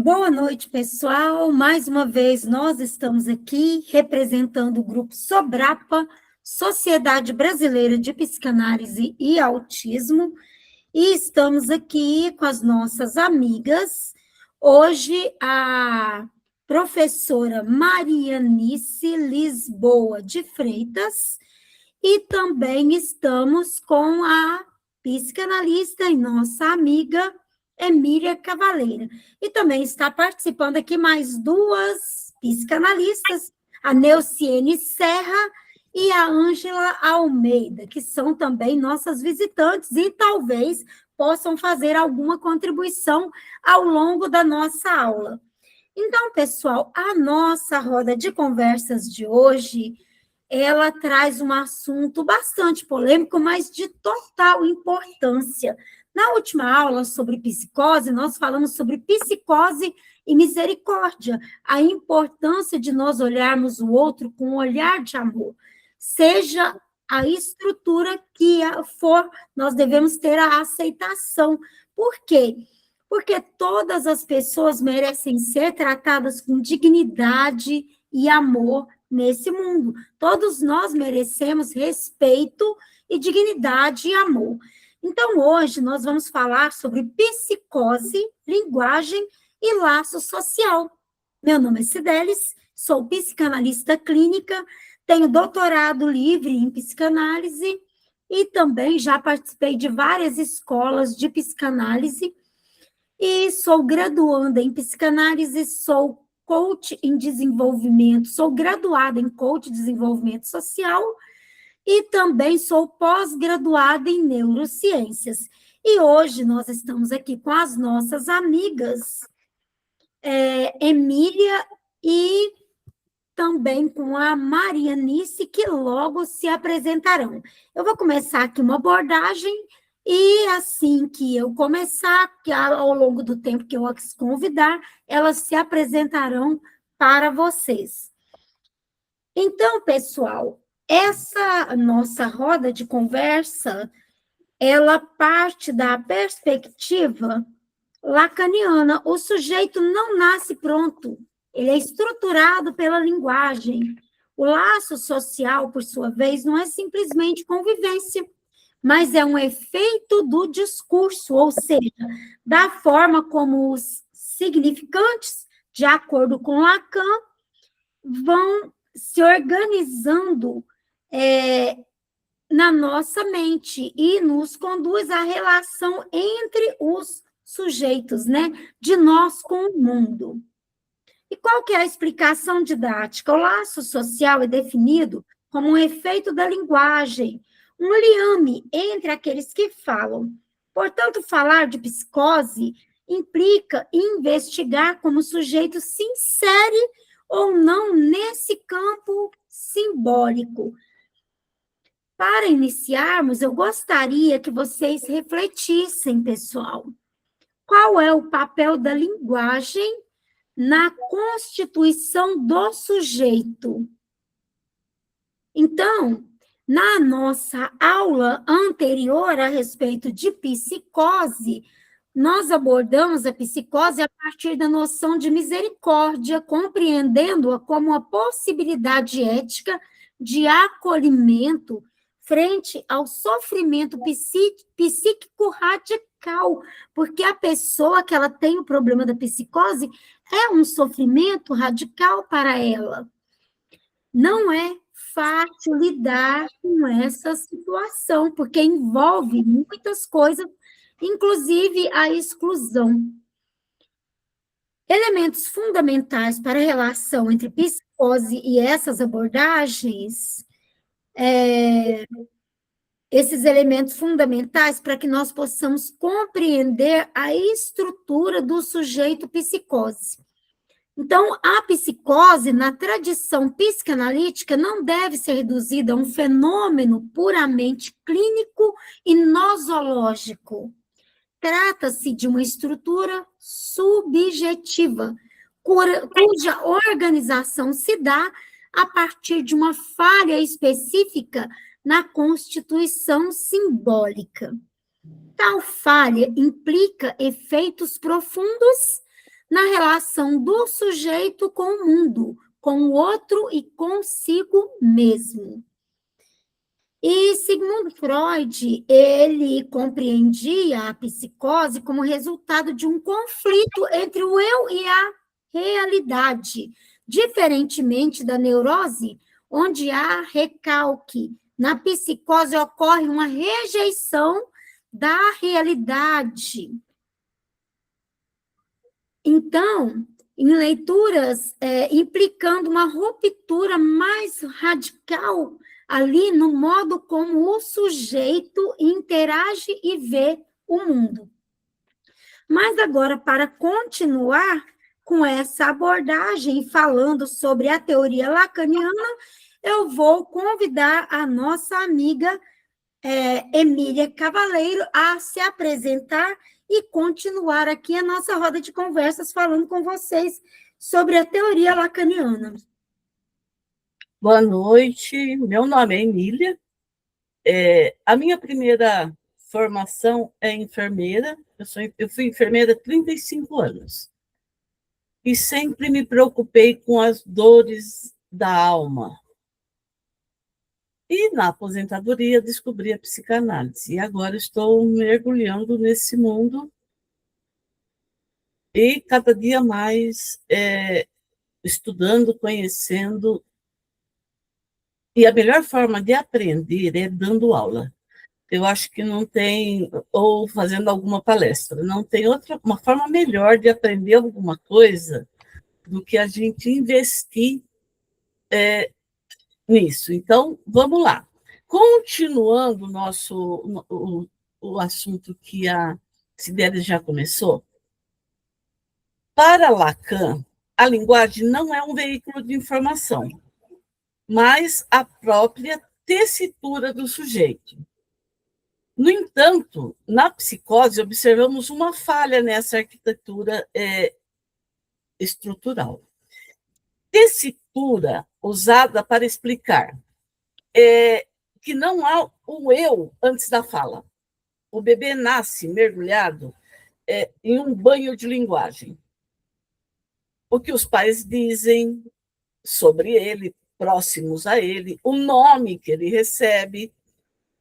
Boa noite, pessoal. Mais uma vez, nós estamos aqui representando o grupo Sobrapa, Sociedade Brasileira de Psicanálise e Autismo, e estamos aqui com as nossas amigas. Hoje, a professora Marianice Lisboa de Freitas, e também estamos com a psicanalista e nossa amiga Emília Cavaleira. E também está participando aqui mais duas psicanalistas, a Neuciene Serra e a Ângela Almeida, que são também nossas visitantes e talvez possam fazer alguma contribuição ao longo da nossa aula. Então, pessoal, a nossa roda de conversas de hoje, ela traz um assunto bastante polêmico, mas de total importância. Na última aula sobre psicose, nós falamos sobre psicose e misericórdia, a importância de nós olharmos o outro com um olhar de amor. Seja a estrutura que for, nós devemos ter a aceitação. Por quê? Porque todas as pessoas merecem ser tratadas com dignidade e amor nesse mundo. Todos nós merecemos respeito e dignidade e amor. Então, hoje, nós vamos falar sobre psicose, linguagem e laço social. Meu nome é Cidelis, sou psicanalista clínica, tenho doutorado livre em psicanálise e também já participei de várias escolas de psicanálise e sou graduanda em psicanálise, sou coach em desenvolvimento, sou graduada em coach de desenvolvimento social e também sou pós-graduada em neurociências. E hoje nós estamos aqui com as nossas amigas, Emília e também com a Marianice, que logo se apresentarão. Eu vou começar aqui uma abordagem e assim que eu começar, que ao longo do tempo que eu as convidar, elas se apresentarão para vocês. Então, pessoal, essa nossa roda de conversa, ela parte da perspectiva lacaniana. O sujeito não nasce pronto, ele é estruturado pela linguagem. O laço social, por sua vez, não é simplesmente convivência, mas é um efeito do discurso, ou seja, da forma como os significantes, de acordo com Lacan, vão se organizando na nossa mente e nos conduz à relação entre os sujeitos, né? De nós com o mundo. E qual que é a explicação didática? O laço social é definido como um efeito da linguagem, um liame entre aqueles que falam. Portanto, falar de psicose implica investigar como o sujeito se insere ou não nesse campo simbólico. Para iniciarmos, eu gostaria que vocês refletissem, pessoal. Qual é o papel da linguagem na constituição do sujeito? Então, na nossa aula anterior a respeito de psicose, nós abordamos a psicose a partir da noção de misericórdia, compreendendo-a como uma possibilidade ética de acolhimento frente ao sofrimento psíquico radical, porque a pessoa que ela tem o problema da psicose é um sofrimento radical para ela. Não é fácil lidar com essa situação, porque envolve muitas coisas, inclusive a exclusão. Elementos fundamentais para a relação entre psicose e essas abordagens, esses elementos fundamentais para que nós possamos compreender a estrutura do sujeito psicose. Então, a psicose, na tradição psicanalítica, não deve ser reduzida a um fenômeno puramente clínico e nosológico. Trata-se de uma estrutura subjetiva, cuja organização se dá a partir de uma falha específica na constituição simbólica. Tal falha implica efeitos profundos na relação do sujeito com o mundo, com o outro e consigo mesmo. E, segundo Freud, ele compreendia a psicose como resultado de um conflito entre o eu e a realidade, diferentemente da neurose, onde há recalque. Na psicose ocorre uma rejeição da realidade. Então, em leituras implicando uma ruptura mais radical ali no modo como o sujeito interage e vê o mundo. Mas agora, para continuar com essa abordagem, falando sobre a teoria lacaniana, eu vou convidar a nossa amiga Emília Cavaleiro a se apresentar e continuar aqui a nossa roda de conversas falando com vocês sobre a teoria lacaniana. Boa noite, meu nome é Emília. A minha primeira formação é enfermeira, eu fui enfermeira há 35 anos e sempre me preocupei com as dores da alma. E na aposentadoria descobri a psicanálise e agora estou mergulhando nesse mundo e cada dia mais estudando, conhecendo. E a melhor forma de aprender é dando aula. Eu acho que não tem, ou fazendo alguma palestra, não tem uma forma melhor de aprender alguma coisa do que a gente investir nisso. Então, vamos lá. Continuando o assunto que a Sibeli já começou, para Lacan, a linguagem não é um veículo de informação, mas a própria tessitura do sujeito. No entanto, na psicose, observamos uma falha nessa arquitetura estrutural. Tessitura usada para explicar que não há o eu antes da fala. O bebê nasce mergulhado em um banho de linguagem. O que os pais dizem sobre ele, próximos a ele, o nome que ele recebe,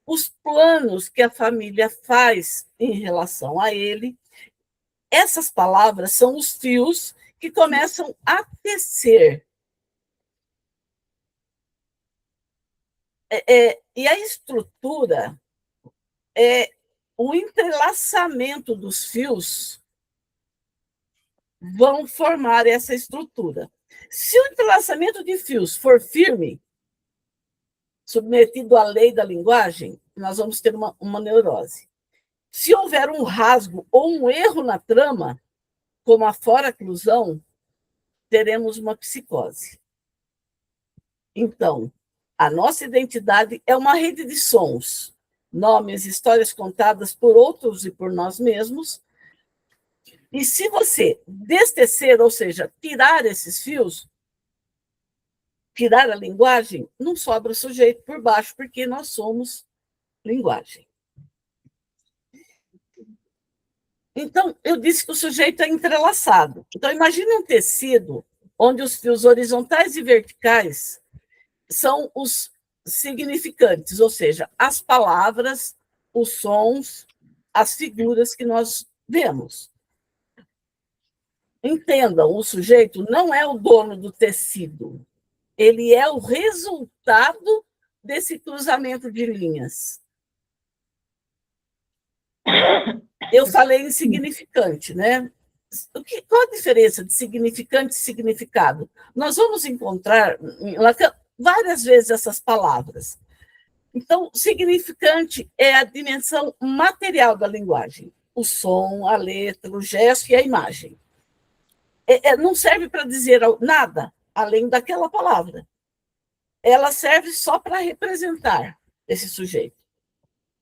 os planos que a família faz em relação a ele. Essas palavras são os fios que começam a tecer. E a estrutura é o entrelaçamento dos fios vão formar essa estrutura. Se o entrelaçamento de fios for firme, submetido à lei da linguagem, nós vamos ter uma neurose. Se houver um rasgo ou um erro na trama, como a fora-oclusão, teremos uma psicose. Então, a nossa identidade é uma rede de sons, nomes, histórias contadas por outros e por nós mesmos. E se você destecer, ou seja, tirar esses fios, tirar a linguagem, não sobra o sujeito por baixo, porque nós somos linguagem. Então, eu disse que o sujeito é entrelaçado. Então, imagine um tecido onde os fios horizontais e verticais são os significantes, ou seja, as palavras, os sons, as figuras que nós vemos. Entendam, o sujeito não é o dono do tecido, ele é o resultado desse cruzamento de linhas. Eu falei em significante, né? Qual a diferença de significante e significado? Nós vamos encontrar em Lacan várias vezes essas palavras. Então, significante é a dimensão material da linguagem, o som, a letra, o gesto e a imagem. Não serve para dizer nada além daquela palavra. Ela serve só para representar esse sujeito.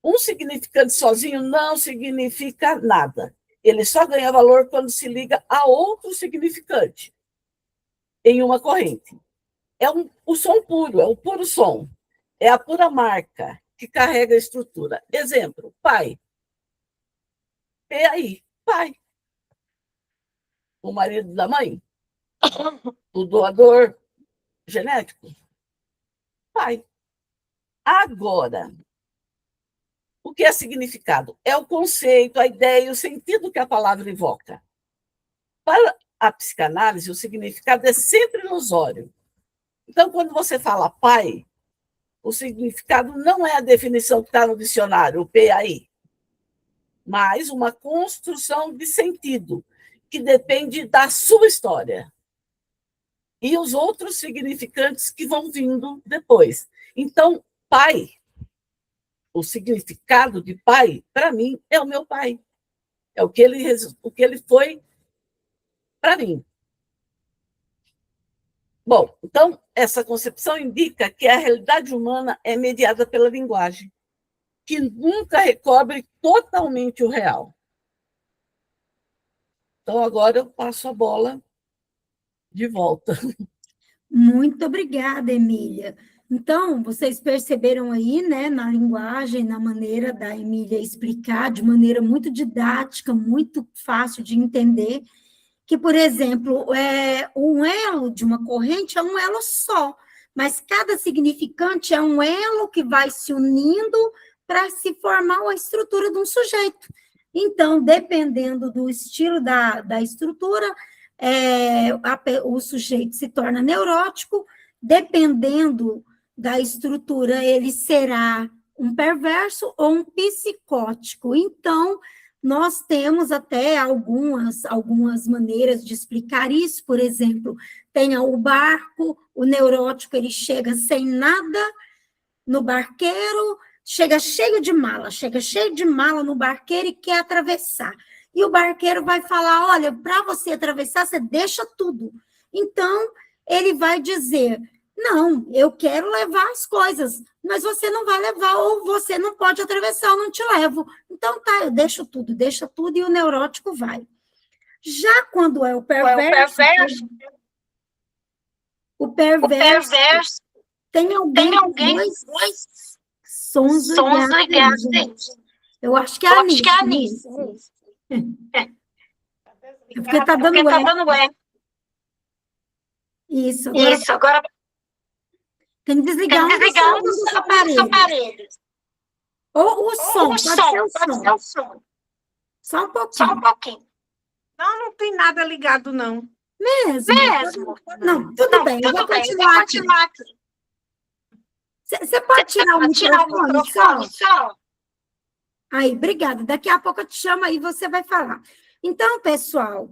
Um significante sozinho não significa nada. Ele só ganha valor quando se liga a outro significante em uma corrente. O som puro, é o puro som. É a pura marca que carrega a estrutura. Exemplo, pai. PAI, pai. O marido da mãe? O doador genético? Pai. Agora, o que é significado? É o conceito, a ideia e o sentido que a palavra evoca. Para a psicanálise, o significado é sempre ilusório. Então, quando você fala pai, o significado não é a definição que está no dicionário, o PAI, mas uma construção de sentido, que depende da sua história. E os outros significantes que vão vindo depois. Então, pai, o significado de pai, para mim, é o meu pai. É o que ele foi para mim. Bom, então, essa concepção indica que a realidade humana é mediada pela linguagem, que nunca recobre totalmente o real. Então, agora eu passo a bola de volta. Muito obrigada, Emília. Então, vocês perceberam aí, né, na linguagem, na maneira da Emília explicar, de maneira muito didática, muito fácil de entender, que, por exemplo, um elo de uma corrente é um elo só, mas cada significante é um elo que vai se unindo para se formar uma estrutura de um sujeito. Então, dependendo do estilo da estrutura, o sujeito se torna neurótico, dependendo da estrutura, ele será um perverso ou um psicótico. Então, nós temos até algumas maneiras de explicar isso, por exemplo, tem o barco, o neurótico, ele chega sem nada no barqueiro, chega cheio de mala no barqueiro e quer atravessar. E o barqueiro vai falar, olha, para você atravessar, você deixa tudo. Então, ele vai dizer, não, eu quero levar as coisas, mas você não vai levar, ou você não pode atravessar, eu não te levo. Então, tá, eu deixa tudo, e o neurótico vai. Já quando é o perverso, tem alguém com dois sons ligados. Eu acho que é a Anice. É porque tá dando eco. Isso, agora tem que desligar um dos aparelhos. Ou o som, pode ser o som. Só um pouquinho. Não tem nada ligado, não. Mesmo? Não, tudo bem, eu vou continuar aqui. Você pode tirar o microfone só? Aí, obrigada. Daqui a pouco eu te chamo aí, você vai falar. Então, pessoal,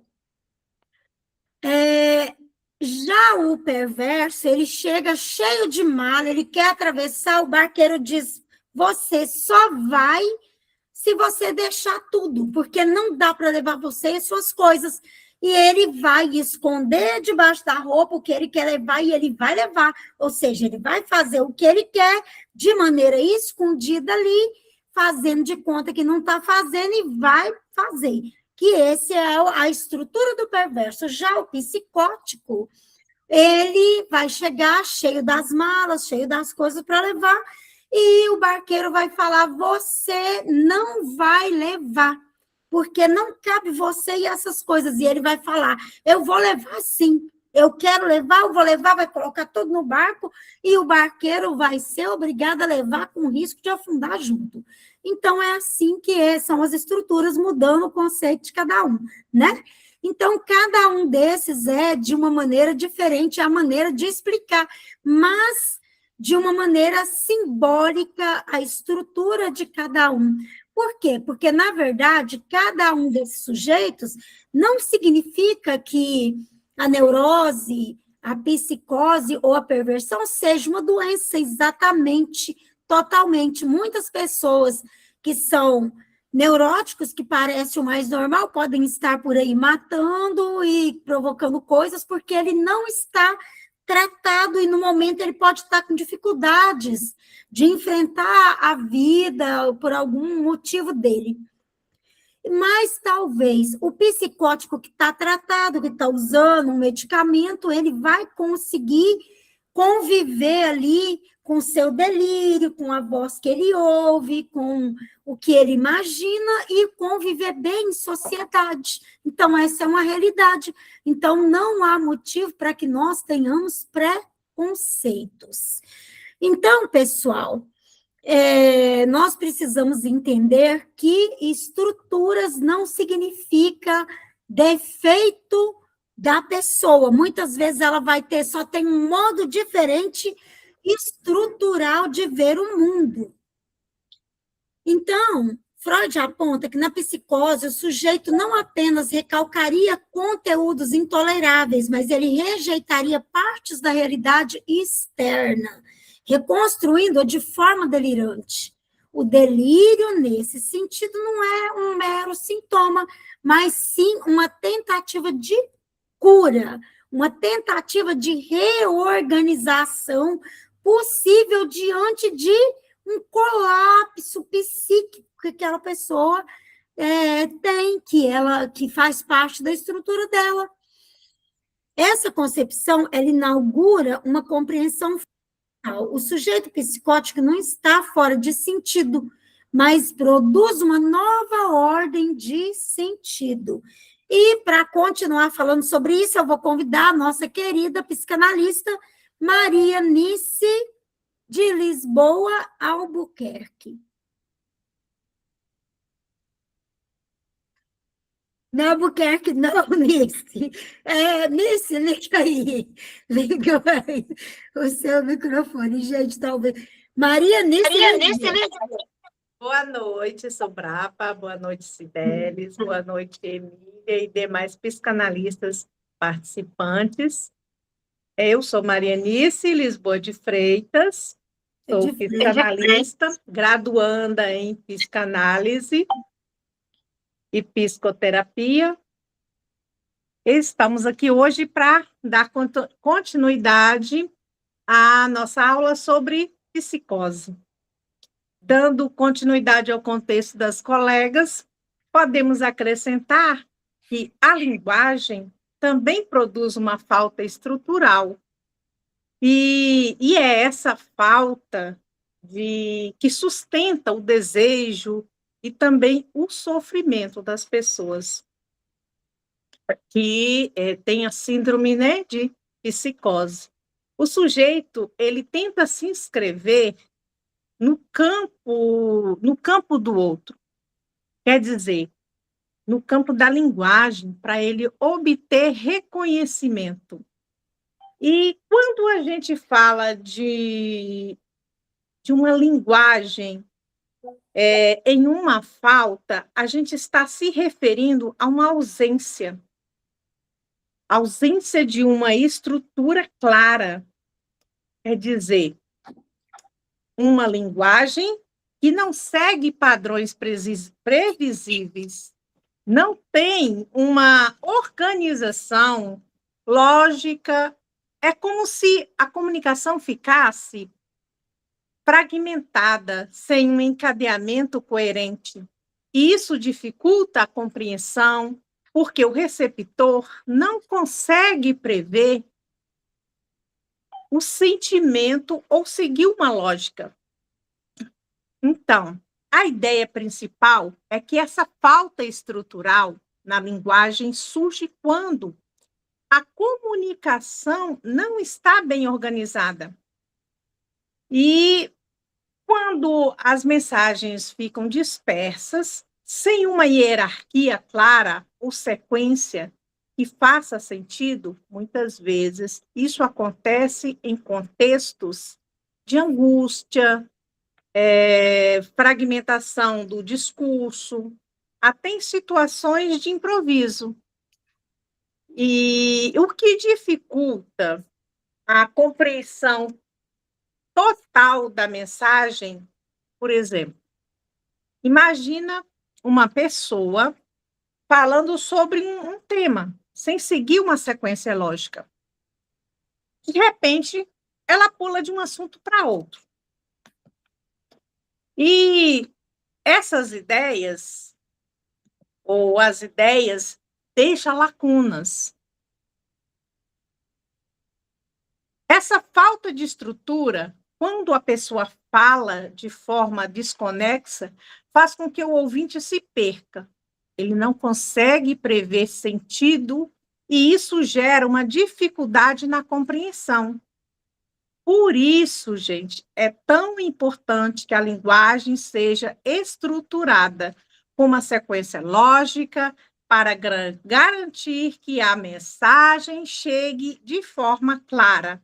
já o perverso, ele chega cheio de mala, ele quer atravessar, o barqueiro diz, você só vai se você deixar tudo, porque não dá para levar você e suas coisas. E ele vai esconder debaixo da roupa o que ele quer levar, e ele vai levar. Ou seja, ele vai fazer o que ele quer de maneira escondida ali, fazendo de conta que não está fazendo e vai fazer. Que esse é a estrutura do perverso. Já o psicótico, ele vai chegar cheio das malas, cheio das coisas para levar, e o barqueiro vai falar, você não vai levar, porque não cabe você e essas coisas. E ele vai falar, eu vou levar sim, eu quero levar, eu vou levar, vai colocar tudo no barco, e o barqueiro vai ser obrigado a levar com risco de afundar junto. Então, é assim que são as estruturas, mudando o conceito de cada um, né? Então, cada um desses é de uma maneira diferente, a maneira de explicar, mas de uma maneira simbólica a estrutura de cada um. Por quê? Porque, na verdade, cada um desses sujeitos não significa que a neurose, a psicose ou a perversão seja uma doença exatamente, totalmente. Muitas pessoas que são neuróticos, que parecem o mais normal, podem estar por aí matando e provocando coisas, porque ele não está tratado, e no momento ele pode estar com dificuldades de enfrentar a vida por algum motivo dele. Mas talvez o psicótico que está tratado, que está usando um medicamento, ele vai conseguir conviver ali com o seu delírio, com a voz que ele ouve, com o que ele imagina e conviver bem em sociedade. Então, essa é uma realidade. Então, não há motivo para que nós tenhamos preconceitos. Então, pessoal, nós precisamos entender que estruturas não significa defeito da pessoa. Muitas vezes ela só tem um modo diferente estrutural de ver o mundo. Então, Freud aponta que na psicose o sujeito não apenas recalcaria conteúdos intoleráveis, mas ele rejeitaria partes da realidade externa, reconstruindo-a de forma delirante. O delírio, nesse sentido, não é um mero sintoma, mas sim uma tentativa de cura, uma tentativa de reorganização possível diante de um colapso psíquico que aquela pessoa tem, que faz parte da estrutura dela. Essa concepção, ela inaugura uma compreensão final. O sujeito psicótico não está fora de sentido, mas produz uma nova ordem de sentido. E, para continuar falando sobre isso, eu vou convidar a nossa querida psicanalista Maria Nice, de Lisboa, Albuquerque. Não, Albuquerque, não, Nice. Nice, liga aí o seu microfone, gente, talvez. Maria Nice. Boa noite, Sobrapa. Boa noite, Cibeles. Boa noite, Emília e demais psicanalistas participantes. Eu sou Maria Nice Lisboa de Freitas, sou psicanalista, graduanda em psicanálise e psicoterapia. Estamos aqui hoje para dar continuidade à nossa aula sobre psicose. Dando continuidade ao contexto das colegas, podemos acrescentar que a linguagem também produz uma falta estrutural. E é essa falta que sustenta o desejo e também o sofrimento das pessoas que têm a síndrome, né, de psicose. O sujeito, ele tenta se inscrever no campo do outro. Quer dizer, no campo da linguagem, para ele obter reconhecimento. E quando a gente fala de uma linguagem em uma falta, a gente está se referindo a uma ausência de uma estrutura clara. Quer dizer, uma linguagem que não segue padrões previsíveis, não tem uma organização lógica. É como se a comunicação ficasse fragmentada, sem um encadeamento coerente. E isso dificulta a compreensão, porque o receptor não consegue prever o sentimento ou seguir uma lógica. Então, a ideia principal é que essa falta estrutural na linguagem surge quando a comunicação não está bem organizada. E quando as mensagens ficam dispersas, sem uma hierarquia clara ou sequência que faça sentido, muitas vezes isso acontece em contextos de angústia, fragmentação do discurso, até em situações de improviso. E o que dificulta a compreensão total da mensagem, por exemplo, imagina uma pessoa falando sobre um tema, sem seguir uma sequência lógica. De repente, ela pula de um assunto para outro. E essas ideias, ou as ideias, deixam lacunas. Essa falta de estrutura, quando a pessoa fala de forma desconexa, faz com que o ouvinte se perca. Ele não consegue prever sentido e isso gera uma dificuldade na compreensão. Por isso, gente, é tão importante que a linguagem seja estruturada com uma sequência lógica para garantir que a mensagem chegue de forma clara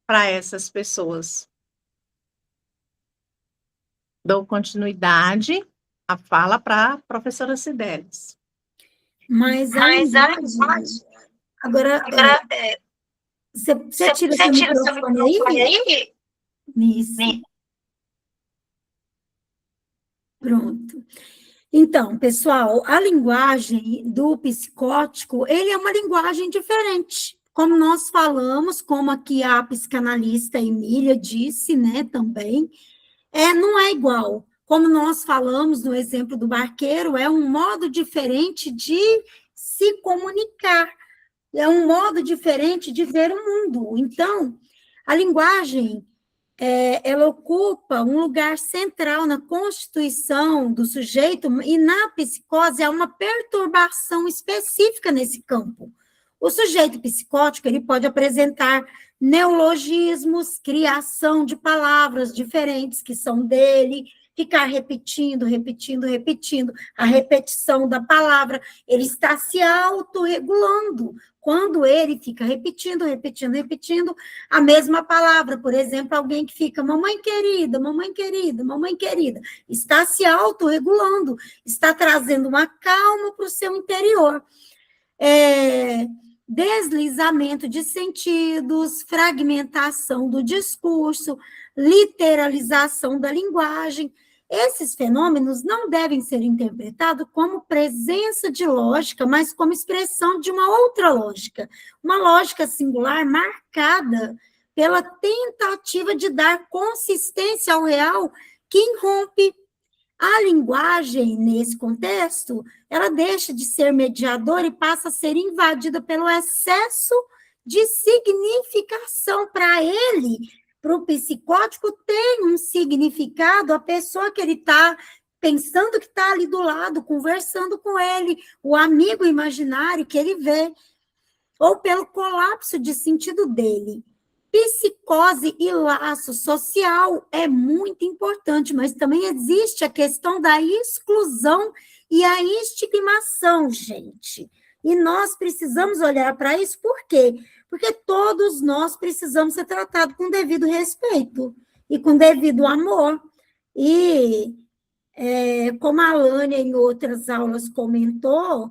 para essas pessoas. Dou continuidade à fala para a professora Cidelis. Mas a linguagem... Agora, você tira seu microfone aí? Isso. Pronto. Então, pessoal, a linguagem do psicótico, ele é uma linguagem diferente. Como nós falamos, como aqui a psicanalista Emília disse, né, também, não é igual. Como nós falamos no exemplo do barqueiro, é um modo diferente de se comunicar. É um modo diferente de ver o mundo. Então, a linguagem, ela ocupa um lugar central na constituição do sujeito e na psicose há uma perturbação específica nesse campo. O sujeito psicótico, ele pode apresentar neologismos, criação de palavras diferentes que são dele, ficar repetindo, a repetição da palavra, ele está se autorregulando quando ele fica repetindo a mesma palavra. Por exemplo, alguém que fica mamãe querida, está se autorregulando, está trazendo uma calma para o seu interior. Deslizamento de sentidos, fragmentação do discurso, literalização da linguagem. Esses fenômenos não devem ser interpretados como presença de lógica, mas como expressão de uma outra lógica, uma lógica singular marcada pela tentativa de dar consistência ao real que irrompe. A linguagem, nesse contexto, ela deixa de ser mediadora e passa a ser invadida pelo excesso de significação. Para ele, para o psicótico, tem um significado a pessoa que ele está pensando que está ali do lado, conversando com ele, o amigo imaginário que ele vê, ou pelo colapso de sentido dele. Psicose e laço social é muito importante, mas também existe a questão da exclusão e a estigmação, gente. E nós precisamos olhar para isso, por quê? Porque todos nós precisamos ser tratados com devido respeito e com devido amor. E, como a Alane, em outras aulas, comentou,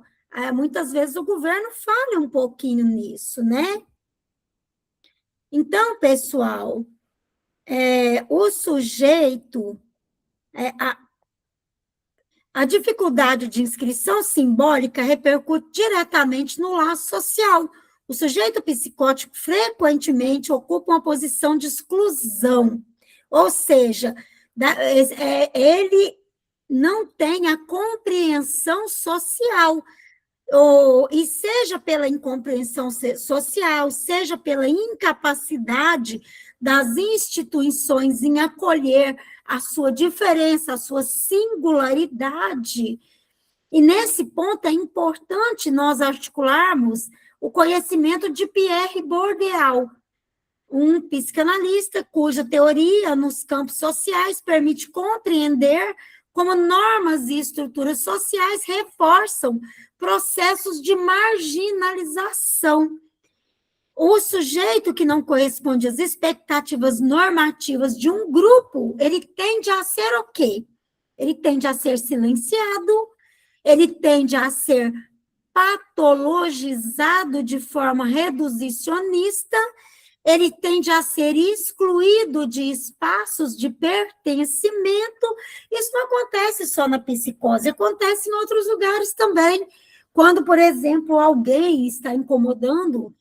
muitas vezes o governo falha um pouquinho nisso, né? Então, pessoal, o sujeito, a dificuldade de inscrição simbólica repercute diretamente no laço social. O sujeito psicótico frequentemente ocupa uma posição de exclusão, ou seja, ele não tem a compreensão social, e seja pela incompreensão social, seja pela incapacidade das instituições em acolher a sua diferença, a sua singularidade. E nesse ponto é importante nós articularmos o conhecimento de Pierre Bourdieu, um psicanalista cuja teoria nos campos sociais permite compreender como normas e estruturas sociais reforçam processos de marginalização. O sujeito que não corresponde às expectativas normativas de um grupo, ele tende a ser o quê? Ele tende a ser silenciado, ele tende a ser patologizado de forma reduzicionista, ele tende a ser excluído de espaços de pertencimento. Isso não acontece só na psicose, acontece em outros lugares também. Quando, por exemplo, alguém está incomodando,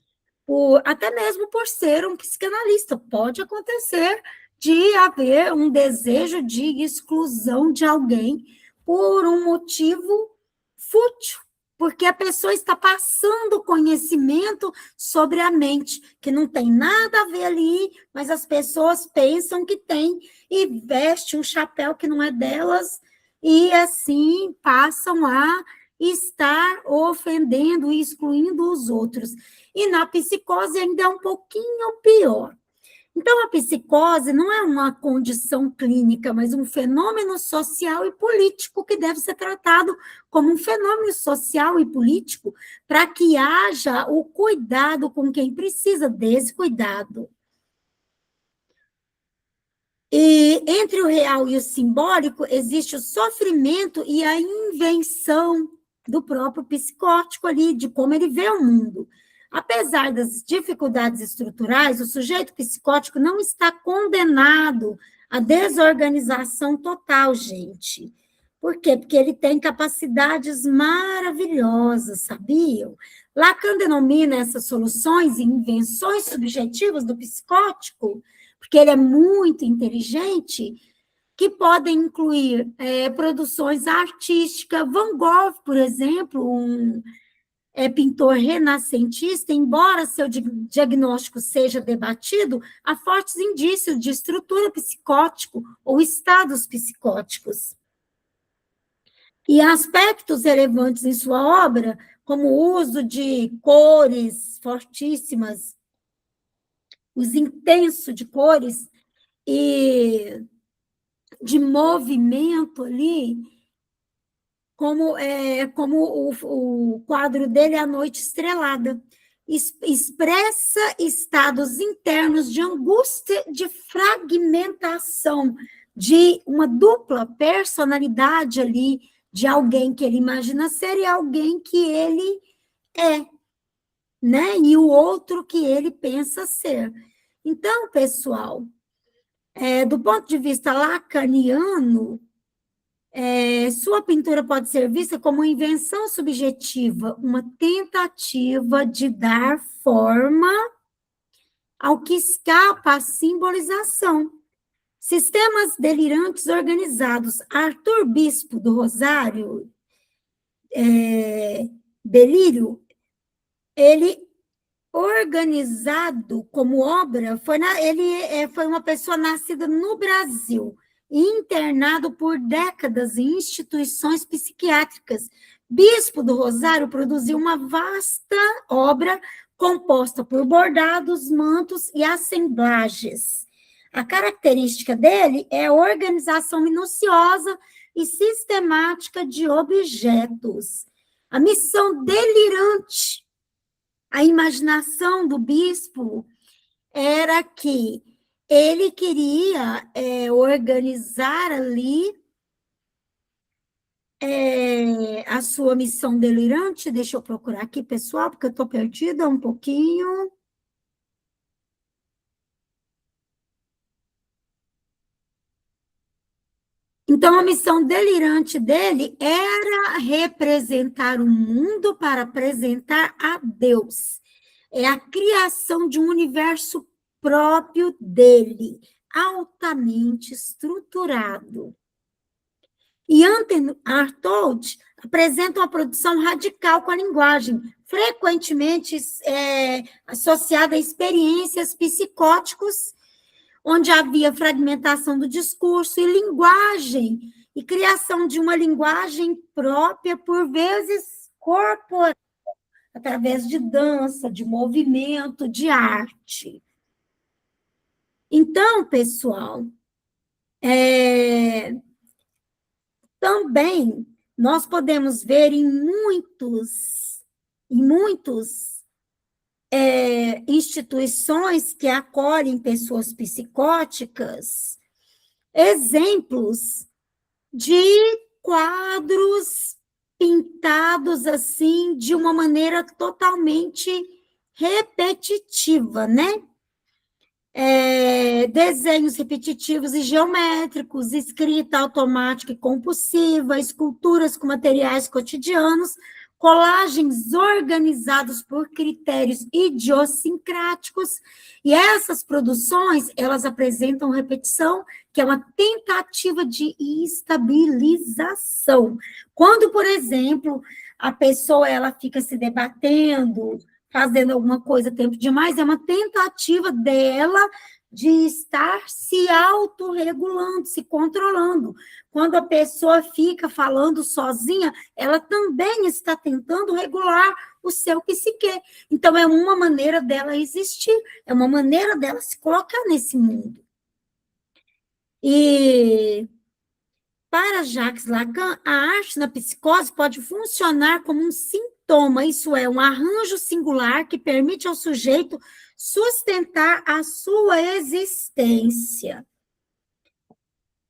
até mesmo por ser um psicanalista, pode acontecer de haver um desejo de exclusão de alguém por um motivo fútil, porque a pessoa está passando conhecimento sobre a mente, que não tem nada a ver ali, mas as pessoas pensam que tem, e vestem um chapéu que não é delas, e assim passam a estar ofendendo e excluindo os outros. E na psicose ainda é um pouquinho pior. Então, a psicose não é uma condição clínica, mas um fenômeno social e político que deve ser tratado como um fenômeno social e político para que haja o cuidado com quem precisa desse cuidado. E entre o real e o simbólico existe o sofrimento e a invenção do próprio psicótico ali, de como ele vê o mundo. Apesar das dificuldades estruturais, o sujeito psicótico não está condenado à desorganização total, gente. Por quê? Porque ele tem capacidades maravilhosas, sabiam? Lacan denomina essas soluções e invenções subjetivas do psicótico, porque ele é muito inteligente, que podem incluir produções artísticas. Van Gogh, por exemplo, pintor renascentista, embora seu diagnóstico seja debatido, há fortes indícios de estrutura psicótica ou estados psicóticos. E aspectos relevantes em sua obra, como o uso de cores fortíssimas, os intensos de cores e de movimento ali, como o quadro dele, A Noite Estrelada, expressa estados internos de angústia, de fragmentação, de uma dupla personalidade ali, de alguém que ele imagina ser e alguém que ele é, né? E o outro que ele pensa ser. Então, pessoal, do ponto de vista lacaniano, sua pintura pode ser vista como uma invenção subjetiva, uma tentativa de dar forma ao que escapa à simbolização. Sistemas delirantes organizados. Arthur Bispo do Rosário, Delírio, ele organizado como obra, ele foi uma pessoa nascida no Brasil, internado por décadas em instituições psiquiátricas. Bispo do Rosário produziu uma vasta obra composta por bordados, mantos e assemblagens. A característica dele é a organização minuciosa e sistemática de objetos. A missão delirante, a imaginação do bispo era que ele queria organizar ali a sua missão delirante. Deixa eu procurar aqui, pessoal, porque eu estou perdida um pouquinho. Então, a missão delirante dele era representar o mundo para apresentar a Deus. É a criação de um universo próprio dele, altamente estruturado. E Anton Artaud apresenta uma produção radical com a linguagem, frequentemente associada a experiências psicóticas, onde havia fragmentação do discurso e linguagem, e criação de uma linguagem própria, por vezes corporal, através de dança, de movimento, de arte. Então, pessoal, também nós podemos ver em muitos instituições que acolhem pessoas psicóticas, exemplos de quadros pintados assim de uma maneira totalmente repetitiva, né? Desenhos repetitivos e geométricos, escrita automática e compulsiva, esculturas com materiais cotidianos, colagens organizadas por critérios idiosincráticos, e essas produções, elas apresentam repetição, que é uma tentativa de estabilização. Quando, por exemplo, a pessoa ela fica se debatendo, fazendo alguma coisa tempo demais, é uma tentativa dela de estar se autorregulando, se controlando. Quando a pessoa fica falando sozinha, ela também está tentando regular o seu psique. Então, é uma maneira dela existir, é uma maneira dela se colocar nesse mundo. E para Jacques Lacan, a arte na psicose pode funcionar como um sintoma, isso é, um arranjo singular que permite ao sujeito sustentar a sua existência.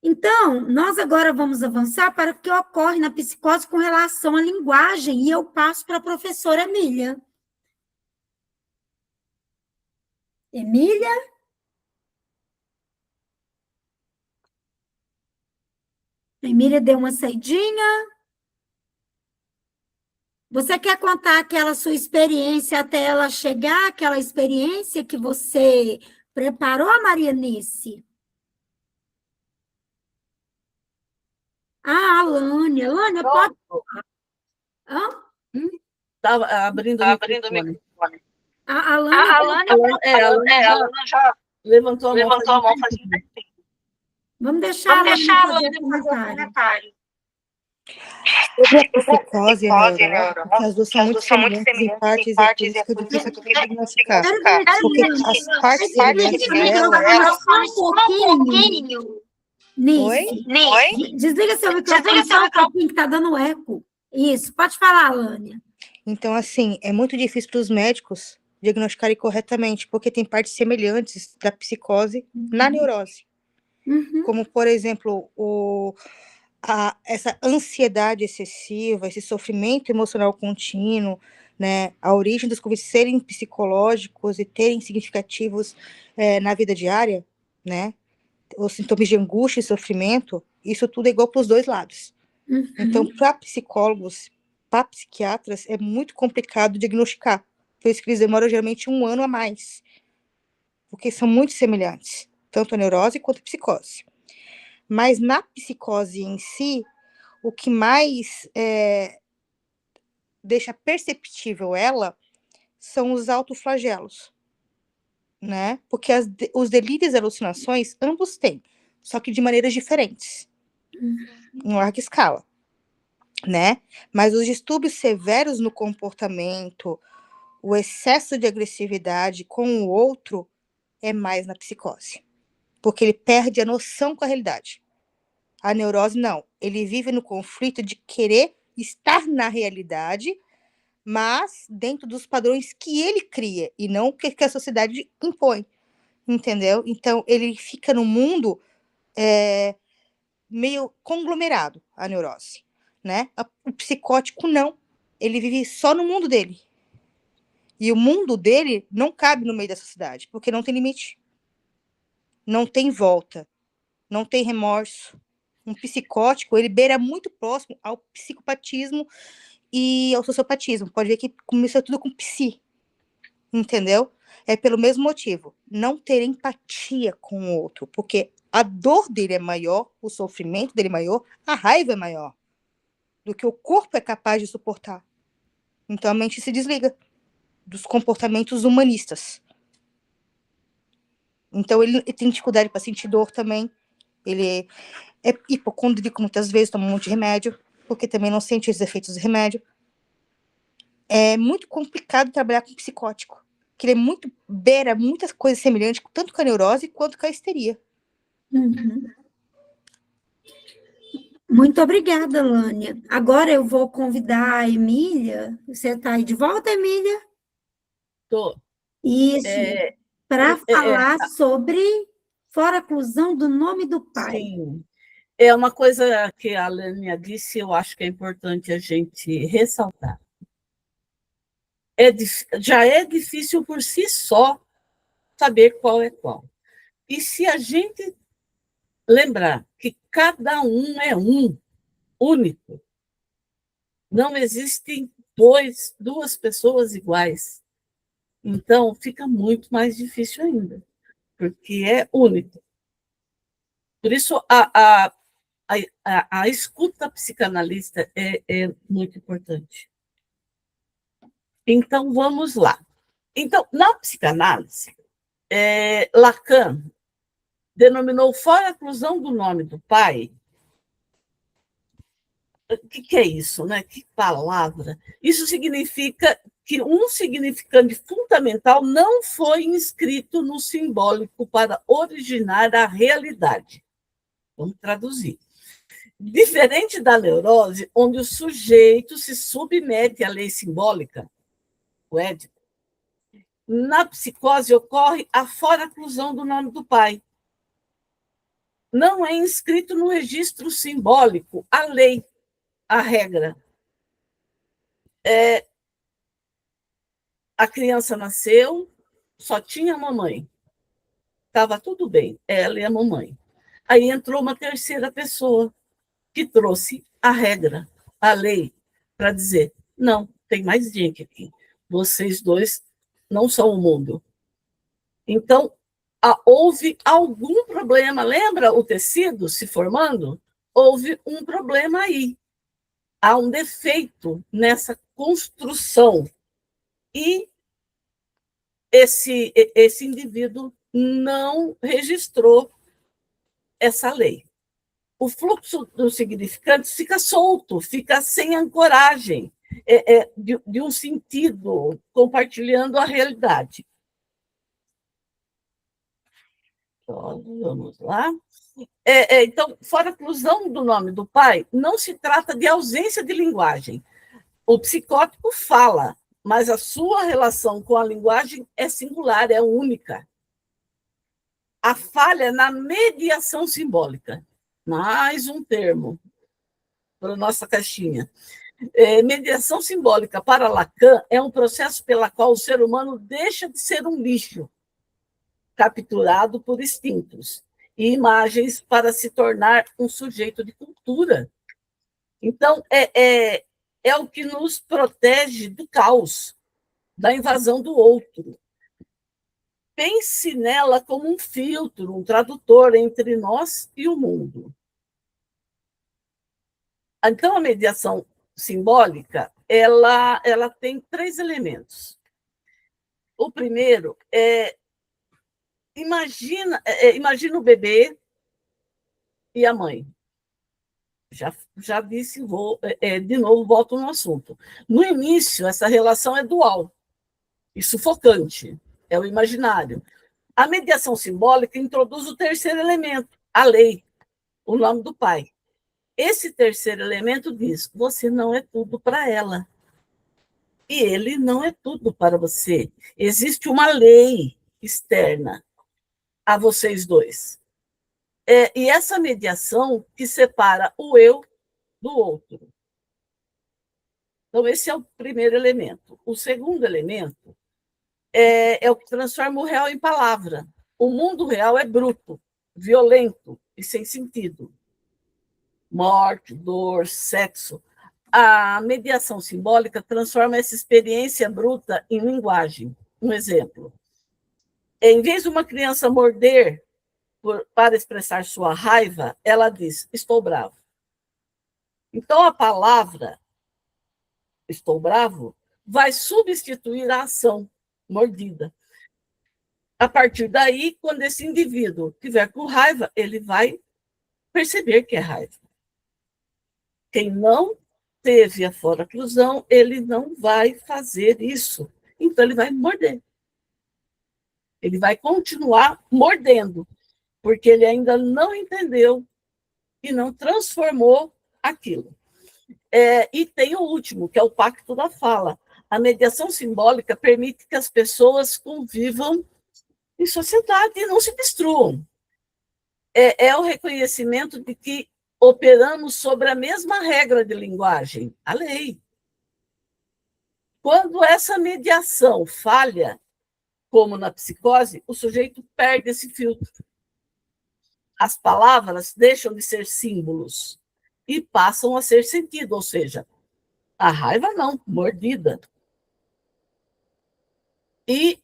Então, nós agora vamos avançar para o que ocorre na psicose com relação à linguagem, e eu passo para a professora Emília. Emília? A Emília deu uma saidinha. Você quer contar aquela sua experiência até ela chegar, aquela experiência que você preparou, Marianice? Ah, Alânia. Alânia, pode... Hã? Estava abrindo o microfone. A Alânia... A Alana já levantou a mão. Vamos deixar a Alânia fazer o comentário. Sobre a psicose e a neurose, porque as duas são muito semelhantes em partes, é por isso que é difícil de diagnosticar. Porque as partes semelhantes dela... Um pouquinho. Nice. Oi? Desliga seu microfone só um pouquinho, que está dando eco. Isso, pode falar, Alânia. Então, assim, é muito difícil para os médicos diagnosticarem corretamente, porque tem partes semelhantes da psicose na neurose. Como, por exemplo, essa ansiedade excessiva, esse sofrimento emocional contínuo, né, a origem dos conflitos serem psicológicos e terem significativos na vida diária, né, os sintomas de angústia e sofrimento, isso tudo é igual para os dois lados. Então, para psicólogos, para psiquiatras, é muito complicado diagnosticar, por isso que eles demoram geralmente 1 ano a mais, porque são muito semelhantes, tanto a neurose quanto a psicose. Mas na psicose em si, o que mais deixa perceptível ela são os autoflagelos, né? Porque os delírios e alucinações, ambos têm, só que de maneiras diferentes, em larga escala, né? Mas os distúrbios severos no comportamento, o excesso de agressividade com o outro é mais na psicose, porque ele perde a noção com a realidade. A neurose, não. Ele vive no conflito de querer estar na realidade, mas dentro dos padrões que ele cria, e não que a sociedade impõe, entendeu? Então, ele fica no mundo meio conglomerado, a neurose, né? O psicótico, não. Ele vive só no mundo dele. E o mundo dele não cabe no meio da sociedade, porque não tem limite. Não tem volta. Não tem remorso. Um psicótico, ele beira muito próximo ao psicopatismo e ao sociopatismo. Pode ver que começou tudo com psi, entendeu? É pelo mesmo motivo, não ter empatia com o outro, porque a dor dele é maior, o sofrimento dele é maior, a raiva é maior do que o corpo é capaz de suportar. Então a mente se desliga dos comportamentos humanistas. Então ele tem dificuldade para sentir dor também, ele é hipocondríaco muitas vezes, toma um monte de remédio, porque também não sente os efeitos do remédio. É muito complicado trabalhar com psicótico, que ele beira muitas coisas semelhantes, tanto com a neurose quanto com a histeria. Muito obrigada, Lânia. Agora eu vou convidar a Emília. Você está aí de volta, Emília? Estou. Isso, para falar sobre foraclusão do nome do pai. Sim. É uma coisa que a Lânia disse, eu acho que é importante a gente ressaltar. Já é difícil por si só saber qual é qual. E se a gente lembrar que cada um é único, não existem duas pessoas iguais, então fica muito mais difícil ainda, porque é único. Por isso, a escuta psicanalista é muito importante. Então, vamos lá. Então, na psicanálise, Lacan denominou fora-clusão do nome do pai. O que é isso, né? Que palavra? Isso significa que um significante fundamental não foi inscrito no simbólico para originar a realidade. Vamos traduzir. Diferente da neurose, onde o sujeito se submete à lei simbólica, o Édipo, na psicose ocorre a fora-clusão do nome do pai. Não é inscrito no registro simbólico a lei, a regra. A criança nasceu, só tinha a mamãe. Estava tudo bem, ela e a mamãe. Aí entrou uma terceira pessoa que trouxe a regra, a lei, para dizer, não, tem mais gente aqui. Vocês dois não são o mundo. Então, houve algum problema. Lembra o tecido se formando? Houve um problema aí. Há um defeito nessa construção. E esse indivíduo não registrou essa lei. O fluxo dos significantes fica solto, fica sem ancoragem, de um sentido, compartilhando a realidade. Então, vamos lá. Então, fora-clusão do nome do pai, não se trata de ausência de linguagem. O psicótico fala, mas a sua relação com a linguagem é singular, é única. A falha na mediação simbólica. Mais um termo para a nossa caixinha. Mediação simbólica para Lacan é um processo pela qual o ser humano deixa de ser um lixo, capturado por instintos e imagens para se tornar um sujeito de cultura. Então, é o que nos protege do caos, da invasão do outro. Pense nela como um filtro, um tradutor entre nós e o mundo. Então, a mediação simbólica, ela tem 3 elementos. O primeiro imagina o bebê e a mãe. Já disse, de novo, volto no assunto. No início, essa relação é dual e sufocante, é o imaginário. A mediação simbólica introduz o terceiro elemento, a lei, o nome do pai. Esse terceiro elemento diz, você não é tudo para ela. E ele não é tudo para você. Existe uma lei externa a vocês dois. E essa mediação que separa o eu do outro. Então, esse é o primeiro elemento. O segundo elemento é o que transforma o real em palavra. O mundo real é bruto, violento e sem sentido. Morte, dor, sexo. A mediação simbólica transforma essa experiência bruta em linguagem. Um exemplo. Em vez de uma criança morder para expressar sua raiva, ela diz, estou bravo. Então, a palavra estou bravo vai substituir a ação mordida. A partir daí, quando esse indivíduo estiver com raiva, ele vai perceber que é raiva. Quem não teve a fora-clusão, ele não vai fazer isso. Então, ele vai morder. Ele vai continuar mordendo, porque ele ainda não entendeu e não transformou aquilo. E tem o último, que é o pacto da fala. A mediação simbólica permite que as pessoas convivam em sociedade e não se destruam. É o reconhecimento de que operamos sobre a mesma regra de linguagem, a lei. Quando essa mediação falha, como na psicose, o sujeito perde esse filtro. As palavras deixam de ser símbolos e passam a ser sentido, ou seja, a raiva não, mordida. E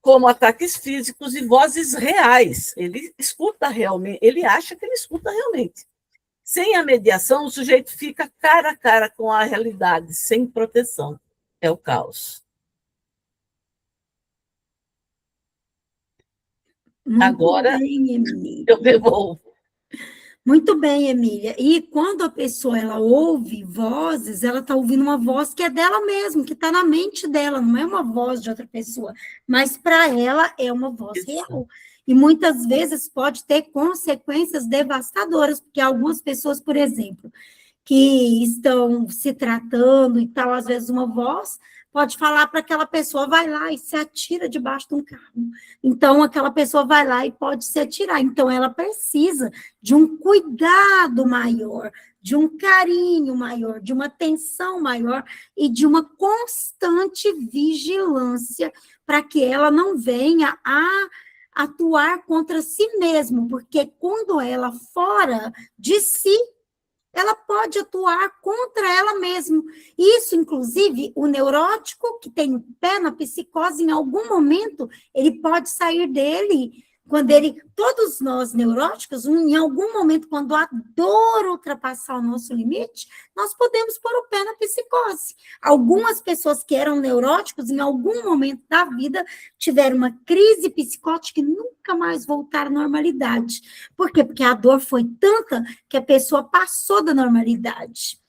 como ataques físicos e vozes reais. Ele escuta realmente, ele acha que ele escuta realmente. Sem a mediação, o sujeito fica cara a cara com a realidade, sem proteção. é o caos. Muito Agora, bem, Emília. eu devolvo. Muito bem, Emília. E quando a pessoa ela ouve vozes, ela está ouvindo uma voz que é dela mesma, que está na mente dela, não é uma voz de outra pessoa, mas para ela é uma voz Isso. real. E muitas vezes pode ter consequências devastadoras, porque algumas pessoas, por exemplo, que estão se tratando e tal, às vezes uma voz pode falar para aquela pessoa, vai lá e se atira debaixo de um carro. Então, aquela pessoa vai lá e pode se atirar. Então, ela precisa de um cuidado maior, de um carinho maior, de uma atenção maior e de uma constante vigilância para que ela não venha a atuar contra si mesma, porque quando ela fora de si, ela pode atuar contra ela mesma. Isso, inclusive, o neurótico que tem o pé na psicose, em algum momento, ele pode sair dele. Todos nós neuróticos, em algum momento, quando a dor ultrapassar o nosso limite, nós podemos pôr o pé na psicose. Algumas pessoas que eram neuróticos, em algum momento da vida, tiveram uma crise psicótica e nunca mais voltaram à normalidade. Por quê? Porque a dor foi tanta que a pessoa passou da normalidade.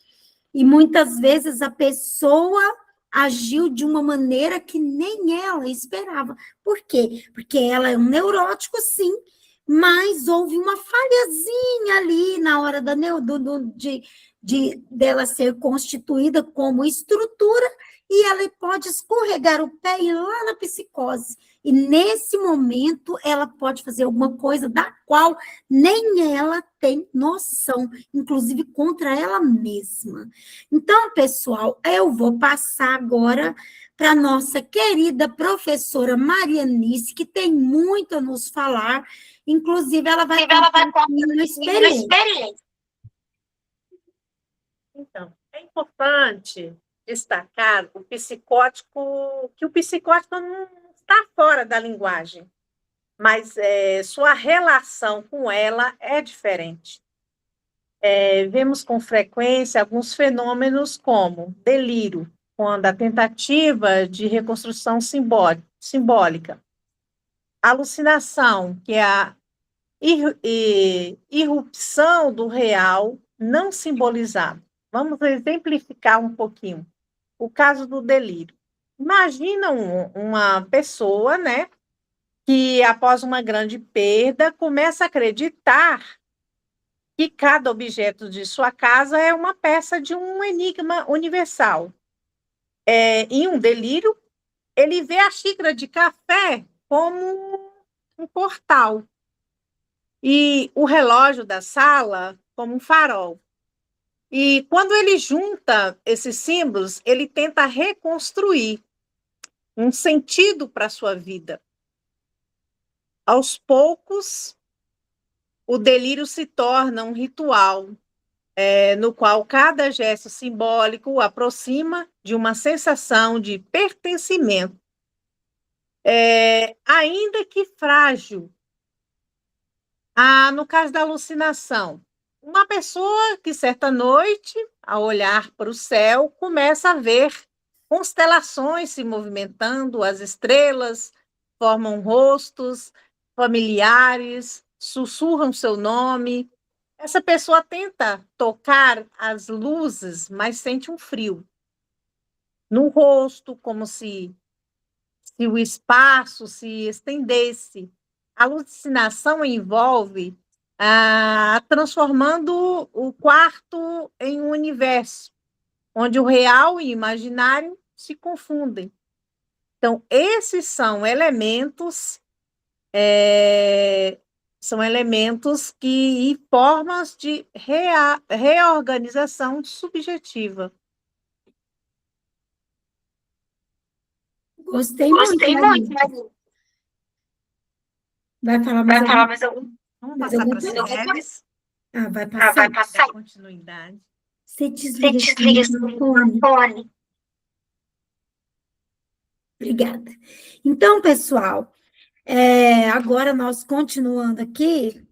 E muitas vezes a pessoa agiu de uma maneira que nem ela esperava. Por quê? Porque ela é um neurótico, sim, mas houve uma falhazinha ali na hora dela ser constituída como estrutura e ela pode escorregar o pé e ir lá na psicose. E nesse momento ela pode fazer alguma coisa da qual nem ela tem noção, inclusive contra ela mesma. Então, pessoal, eu vou passar agora para a nossa querida professora Marianice, que tem muito a nos falar, inclusive ela vai contar uma experiência. Então, é importante destacar que o psicótico não está fora da linguagem, mas sua relação com ela é diferente. Vemos com frequência alguns fenômenos como delírio, quando a tentativa de reconstrução simbólica, alucinação, que é a irrupção do real não simbolizado. Vamos exemplificar um pouquinho o caso do delírio. Imagina uma pessoa, né, que após uma grande perda começa a acreditar que cada objeto de sua casa é uma peça de um enigma universal. Em um delírio, ele vê a xícara de café como um portal e o relógio da sala como um farol. E quando ele junta esses símbolos, ele tenta reconstruir um sentido para a sua vida. Aos poucos, o delírio se torna um ritual, no qual cada gesto simbólico o aproxima de uma sensação de pertencimento, ainda que frágil. No caso da alucinação, uma pessoa que certa noite, ao olhar para o céu, começa a ver constelações se movimentando, as estrelas formam rostos familiares, sussurram seu nome. Essa pessoa tenta tocar as luzes, mas sente um frio no rosto, como se o espaço se estendesse. A alucinação envolve transformando o quarto em um universo, onde o real e o imaginário se confundem. Então, esses são elementos e formas de reorganização subjetiva. Gostei muito, Maria. Vai falar mais algum? Vamos passar para as mulheres. Vai passar. Continuidade. Você desliga esse microfone. Obrigada. Então, pessoal, agora nós continuando aqui,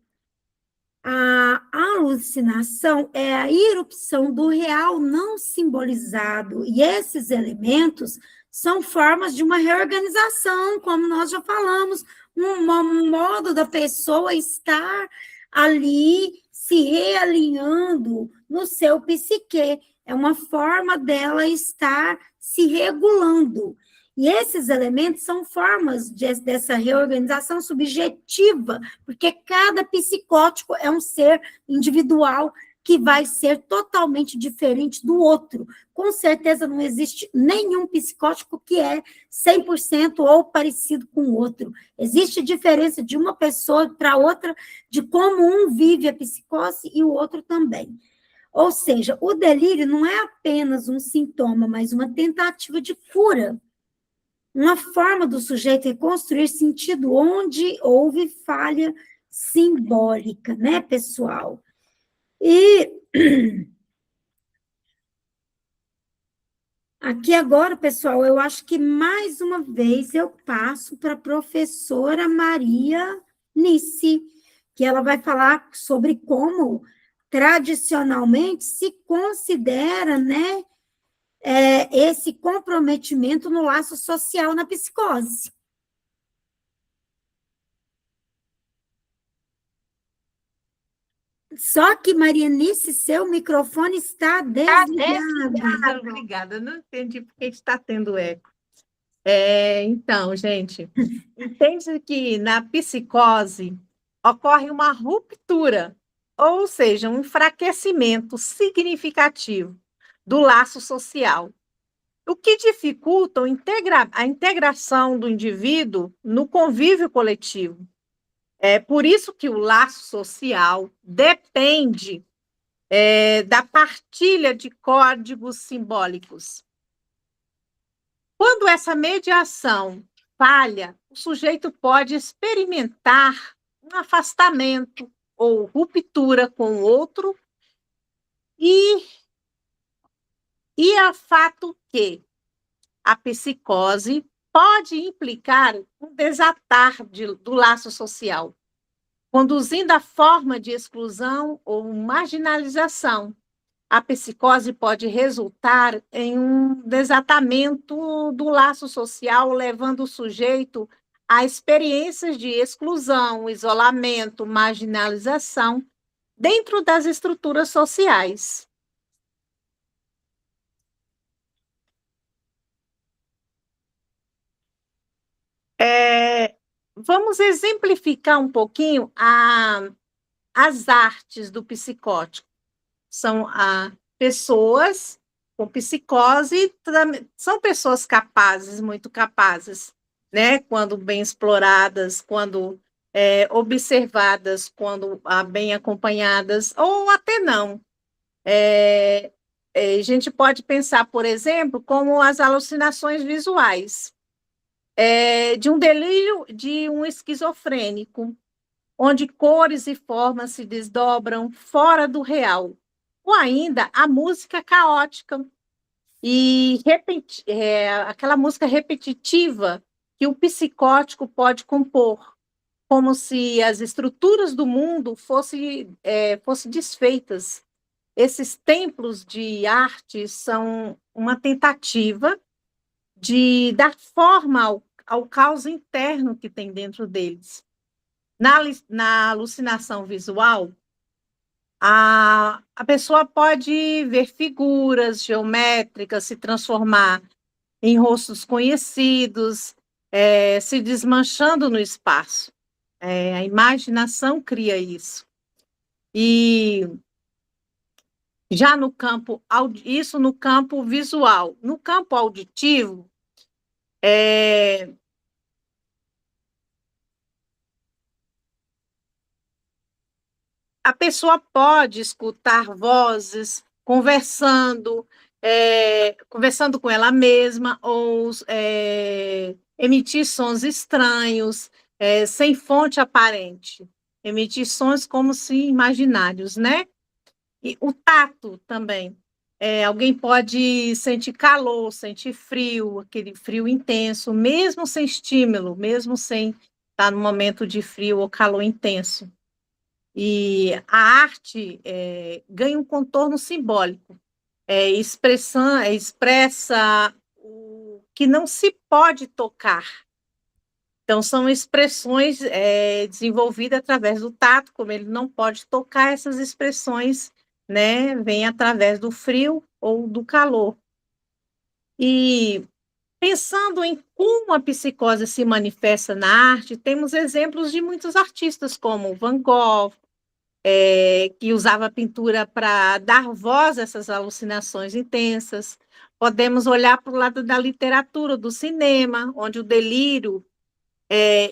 A alucinação é a irrupção do real não simbolizado, e esses elementos são formas de uma reorganização, como nós já falamos, um modo da pessoa estar ali se realinhando no seu psique, é uma forma dela estar se regulando. E esses elementos são formas dessa reorganização subjetiva, porque cada psicótico é um ser individual que vai ser totalmente diferente do outro. Com certeza não existe nenhum psicótico que é 100% ou parecido com o outro. Existe diferença de uma pessoa para outra, de como um vive a psicose e o outro também. Ou seja, o delírio não é apenas um sintoma, mas uma tentativa de cura. Uma forma do sujeito reconstruir sentido onde houve falha simbólica, né, pessoal? E aqui agora, pessoal, eu acho que mais uma vez eu passo para a professora Maria Nice, que ela vai falar sobre como tradicionalmente se considera, né, esse comprometimento no laço social na psicose. Só que, Marianice, seu microfone está desligado. Obrigada, não entendi porque está tendo eco. Então, gente, entende que na psicose ocorre uma ruptura, ou seja, um enfraquecimento significativo do laço social, o que dificulta a integração do indivíduo no convívio coletivo. É por isso que o laço social depende da partilha de códigos simbólicos. Quando essa mediação falha, o sujeito pode experimentar um afastamento ou ruptura com o outro, e é fato que a psicose pode implicar um desatar do laço social, conduzindo à forma de exclusão ou marginalização. A psicose pode resultar em um desatamento do laço social, levando o sujeito a experiências de exclusão, isolamento, marginalização dentro das estruturas sociais. Vamos exemplificar um pouquinho as artes do psicótico. São pessoas com psicose, são pessoas capazes, muito capazes, né? Quando bem exploradas, quando observadas, quando bem acompanhadas, ou até não. A gente pode pensar, por exemplo, como as alucinações visuais, de um delírio de um esquizofrênico, onde cores e formas se desdobram fora do real, ou ainda a música caótica, e aquela música repetitiva que o psicótico pode compor, como se as estruturas do mundo fossem desfeitas. Esses templos de arte são uma tentativa de dar forma ao caos interno que tem dentro deles. Na alucinação visual, a pessoa pode ver figuras geométricas se transformar em rostos conhecidos, se desmanchando no espaço. A imaginação cria isso. E já isso no campo visual. No campo auditivo, a pessoa pode escutar vozes conversando com ela mesma, ou emitir sons estranhos, sem fonte aparente, emitir sons como se imaginários, né? E o tato também. Alguém pode sentir calor, sentir frio, aquele frio intenso, mesmo sem estímulo, mesmo sem estar no momento de frio ou calor intenso. E a arte ganha um contorno simbólico, expressa o que não se pode tocar. Então, são expressões desenvolvidas através do tato, como ele não pode tocar, essas expressões, né, vêm através do frio ou do calor. E pensando em como a psicose se manifesta na arte, temos exemplos de muitos artistas, como Van Gogh, que usava a pintura para dar voz a essas alucinações intensas. Podemos olhar para o lado da literatura, do cinema, onde o delírio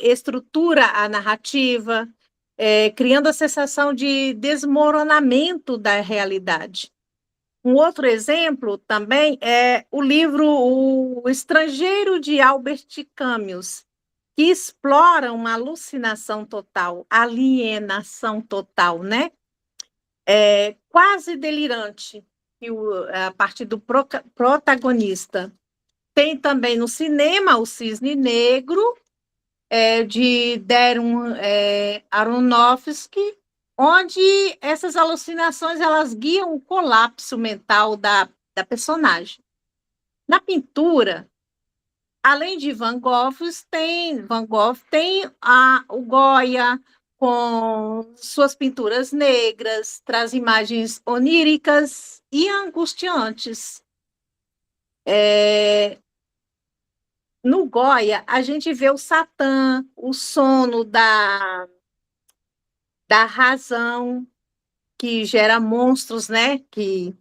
estrutura a narrativa, criando a sensação de desmoronamento da realidade. Um outro exemplo também é o livro O Estrangeiro, de Albert Camus, que explora uma alucinação total, alienação total, né? Quase delirante, a partir do protagonista. Tem também no cinema O Cisne Negro, de Darren Aronofsky, onde essas alucinações elas guiam o colapso mental da personagem. Na pintura, além de Van Gogh, tem o Goya, com suas pinturas negras, traz imagens oníricas e angustiantes. No Goya, a gente vê o Satã, o sono da razão, que gera monstros, né? Que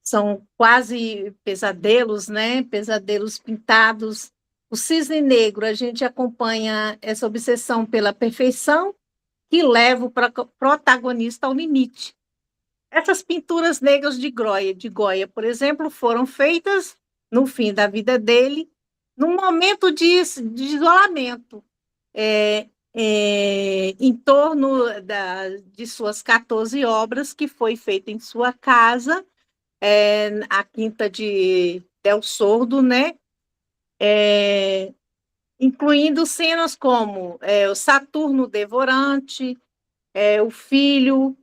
são quase pesadelos, né? Pesadelos pintados. O Cisne Negro, a gente acompanha essa obsessão pela perfeição que leva o protagonista ao limite. Essas pinturas negras de Goya, por exemplo, foram feitas no fim da vida dele, num momento de isolamento, em torno de suas 14 obras, que foi feita em sua casa, a Quinta de Del Sordo, né? Incluindo cenas como o Saturno Devorante, o Filho,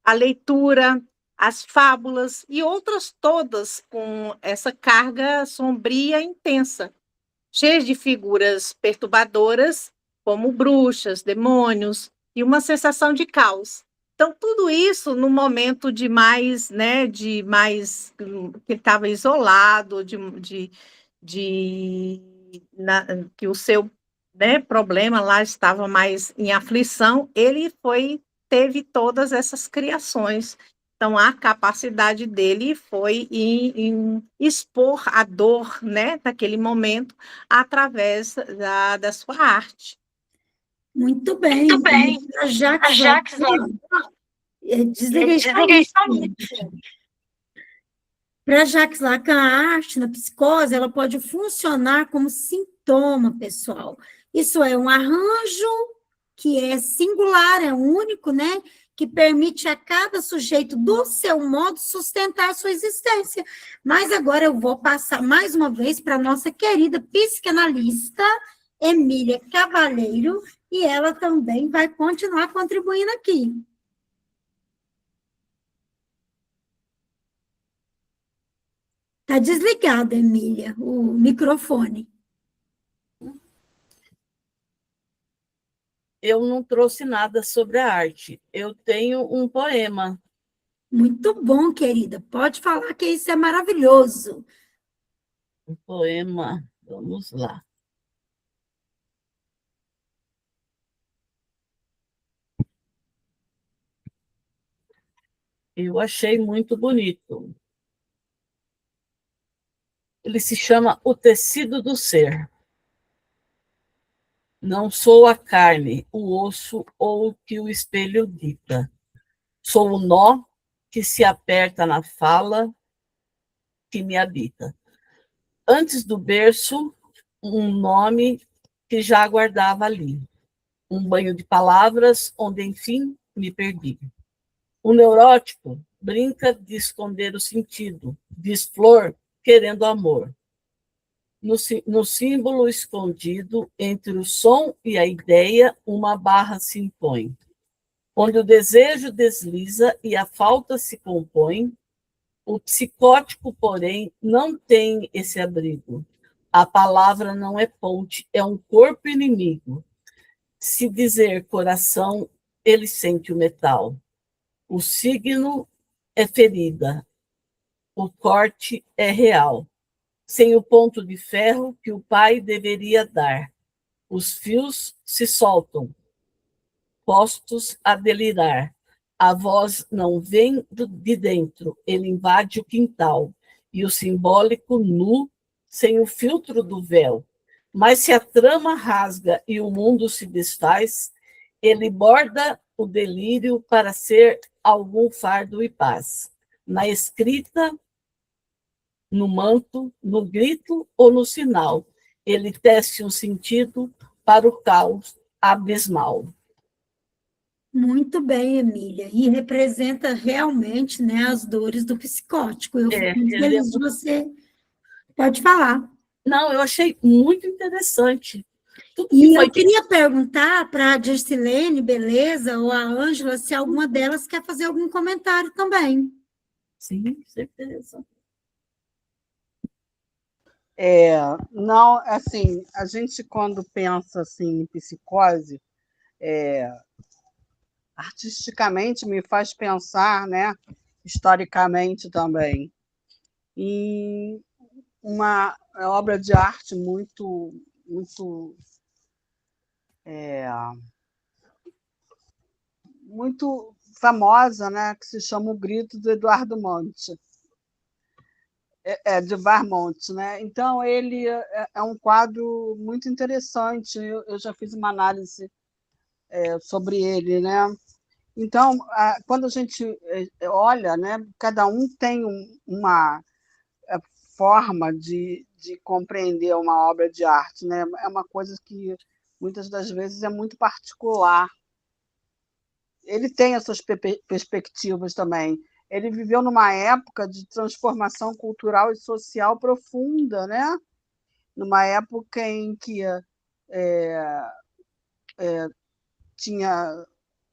a Leitura, as Fábulas e outras todas com essa carga sombria intensa, cheias de figuras perturbadoras, como bruxas, demônios, e uma sensação de caos. Então, tudo isso no momento de mais, né, que estava isolado, que o seu, né, problema lá estava mais em aflição, ele teve todas essas criações. Então, a capacidade dele foi em expor a dor, né, daquele momento através da sua arte. Muito bem. Muito bem. A Jaques, desliguei só Para Jacques Lacan, a arte na psicose ela pode funcionar como sintoma pessoal. Isso é um arranjo que é singular, é único, né? Que permite a cada sujeito, do seu modo, sustentar a sua existência. Mas agora eu vou passar mais uma vez para a nossa querida psicanalista, Emília Cavalheiro, e ela também vai continuar contribuindo aqui. Está desligada, Emília, o microfone. Eu não trouxe nada sobre a arte. Eu tenho um poema. Muito bom, querida. Pode falar que isso é maravilhoso. Um poema, vamos lá. Eu achei muito bonito. Ele se chama O Tecido do Ser. Não sou a carne, o osso ou o que o espelho dita. Sou o nó que se aperta na fala que me habita. Antes do berço, um nome que já aguardava ali. Um banho de palavras onde, enfim, me perdi. O neurótico brinca de esconder o sentido, diz flor querendo amor. No símbolo escondido entre o som e a ideia, uma barra se impõe. Onde o desejo desliza e a falta se compõe, o psicótico, porém, não tem esse abrigo. A palavra não é ponte, é um corpo inimigo. Se dizer coração, ele sente o metal. O signo é ferida, o corte é real. Sem o ponto de ferro que o pai deveria dar, os fios se soltam, postos a delirar. A voz não vem de dentro, ele invade o quintal, e o simbólico nu, sem o filtro do véu. Mas se a trama rasga e o mundo se desfaz, ele borda o delírio para ser algum fardo e paz. Na escrita, no manto, no grito ou no sinal, ele tece um sentido para o caos abismal. Muito bem, Emília. E representa realmente, né, as dores do psicótico. Eu fico muito feliz de você. Pode falar. Não, eu achei muito interessante. Tudo que E foi eu queria perguntar para a Dircilene, beleza, ou a Ângela, se alguma delas quer fazer algum comentário também. Sim, certeza. Não, assim, a gente quando pensa assim em psicose, artisticamente me faz pensar, né, historicamente também, em uma obra de arte muito famosa, né, que se chama O Grito do Eduardo Monte, de Varmont, né? Então ele é um quadro muito interessante. Eu já fiz uma análise sobre ele, né? Então, quando a gente olha, né, cada um tem uma forma de compreender uma obra de arte, né? É uma coisa que muitas das vezes é muito particular. Ele tem as suas perspectivas também. Ele viveu numa época de transformação cultural e social profunda, né? Numa época em que tinha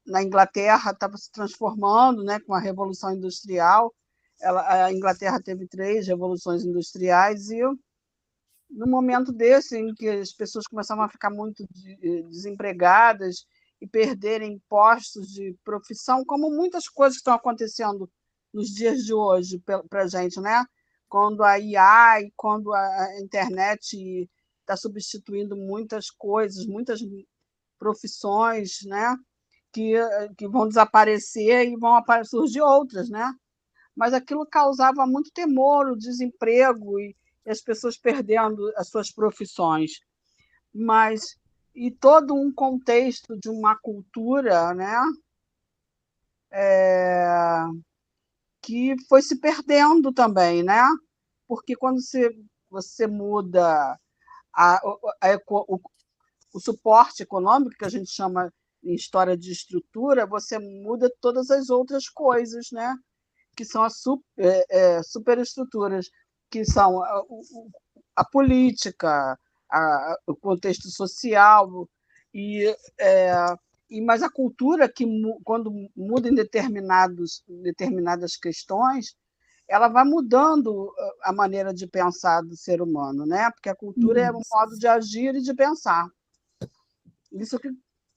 na Inglaterra estava se transformando, né, com a Revolução Industrial. A Inglaterra teve 3 revoluções industriais e no momento desse em que as pessoas começavam a ficar muito desempregadas e perderem postos de profissão, como muitas coisas que estão acontecendo nos dias de hoje para a gente, né? Quando a IA e quando a internet está substituindo muitas coisas, muitas profissões, né? Que vão desaparecer e vão surgir outras, né? Mas aquilo causava muito temor, o desemprego e as pessoas perdendo as suas profissões. Mas e todo um contexto de uma cultura, né, que foi se perdendo também, né? Porque quando você muda a, a, o suporte econômico, que a gente chama em história de estrutura, você muda todas as outras coisas, né? Que são as superestruturas, que são a política, o contexto social, mas a cultura, que quando muda em determinadas questões, ela vai mudando a maneira de pensar do ser humano, né? Porque a cultura é um modo de agir e de pensar. Isso que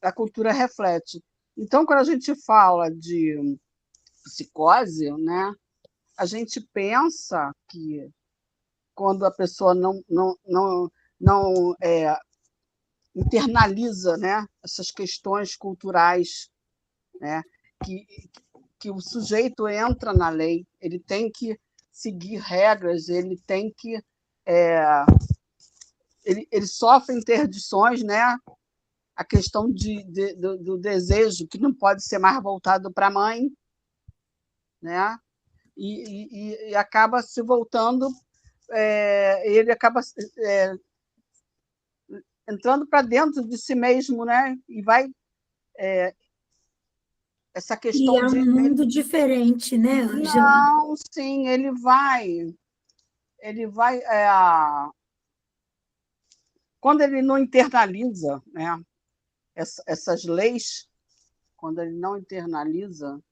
a cultura reflete. Então, quando a gente fala de psicose, né, a gente pensa que quando a pessoa não internaliza, né, essas questões culturais, né, que, que o sujeito entra na lei, ele tem que seguir regras, ele tem que ele sofre interdições, né? A questão do desejo, que não pode ser mais voltado para a mãe, né? E acaba se voltando, ele acaba entrando para dentro de si mesmo, né? E vai essa questão E é um mundo diferente, né, Ângela? Não, sim, ele vai quando ele não internaliza, né, essas leis, quando ele não internaliza,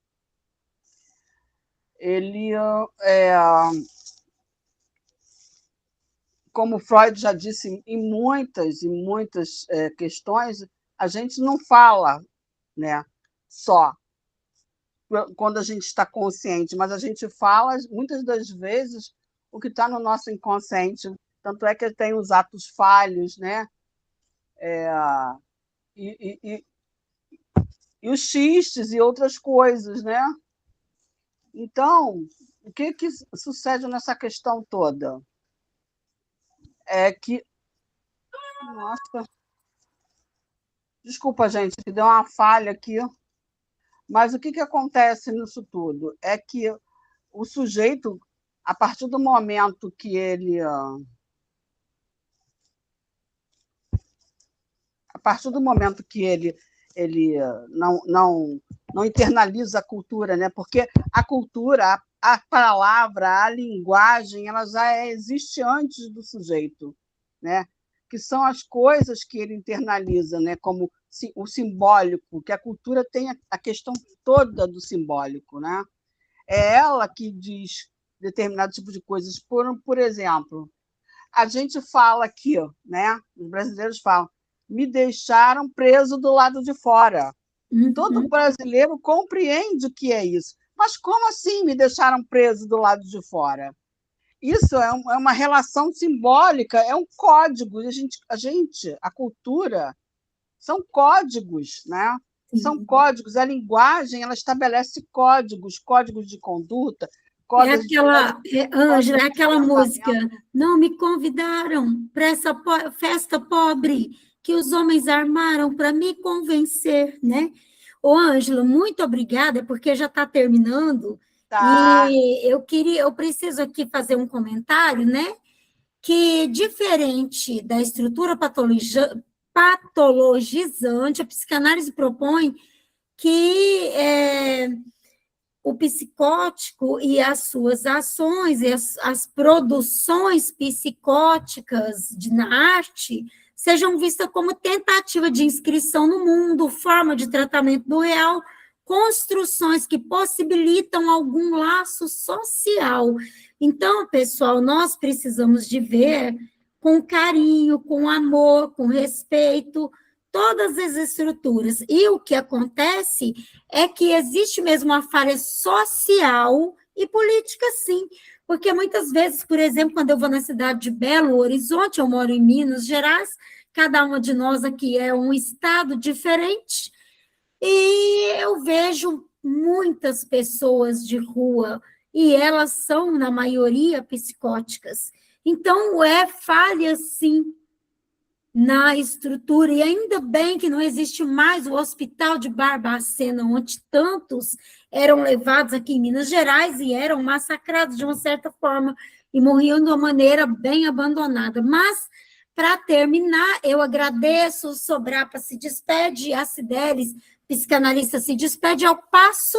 ele, como Freud já disse em muitas questões, a gente não fala, né, só quando a gente está consciente, mas a gente fala, muitas das vezes, o que está no nosso inconsciente. Tanto é que tem os atos falhos, né? E os xistes e outras coisas, né? Então, o que sucede nessa questão toda? É que... Nossa, desculpa, gente, que deu uma falha aqui. Mas o que acontece nisso tudo? É que o sujeito, a partir do momento que ele... não internaliza a cultura, né? Porque a cultura, a palavra, a linguagem, ela já existe antes do sujeito, né? Que são as coisas que ele internaliza, né? Como o simbólico, que a cultura tem a questão toda do simbólico, né? É ela que diz determinado tipo de coisas. Por exemplo, a gente fala aqui, né? Os brasileiros falam: me deixaram preso do lado de fora. Todo brasileiro compreende o que é isso. Mas como assim me deixaram preso do lado de fora? Isso é uma relação simbólica, é um código. A cultura são códigos, né? São códigos. A linguagem, ela estabelece códigos de conduta, Ângela, é aquela música, não me convidaram para essa festa pobre que os homens armaram para me convencer, né? Ô, Ângela, muito obrigada, porque já está terminando, Tá. E eu preciso aqui fazer um comentário, né? Que, diferente da estrutura patologizante, a psicanálise propõe que o psicótico e as suas ações e as produções psicóticas na arte sejam vistas como tentativa de inscrição no mundo, forma de tratamento do real, construções que possibilitam algum laço social. Então, pessoal, nós precisamos de ver com carinho, com amor, com respeito, todas as estruturas. E o que acontece é que existe mesmo uma falha social e política, sim. Porque muitas vezes, por exemplo, quando eu vou na cidade de Belo Horizonte, eu moro em Minas Gerais, cada uma de nós aqui é um estado diferente, e eu vejo muitas pessoas de rua, e elas são, na maioria, psicóticas. Então, falha, sim, na estrutura, e ainda bem que não existe mais o Hospital de Barbacena, onde tantos eram levados aqui em Minas Gerais e eram massacrados de uma certa forma e morriam de uma maneira bem abandonada. Mas, para terminar, eu agradeço, o Sobrapa se despede, a Cidelis, psicanalista, se despede, ao passo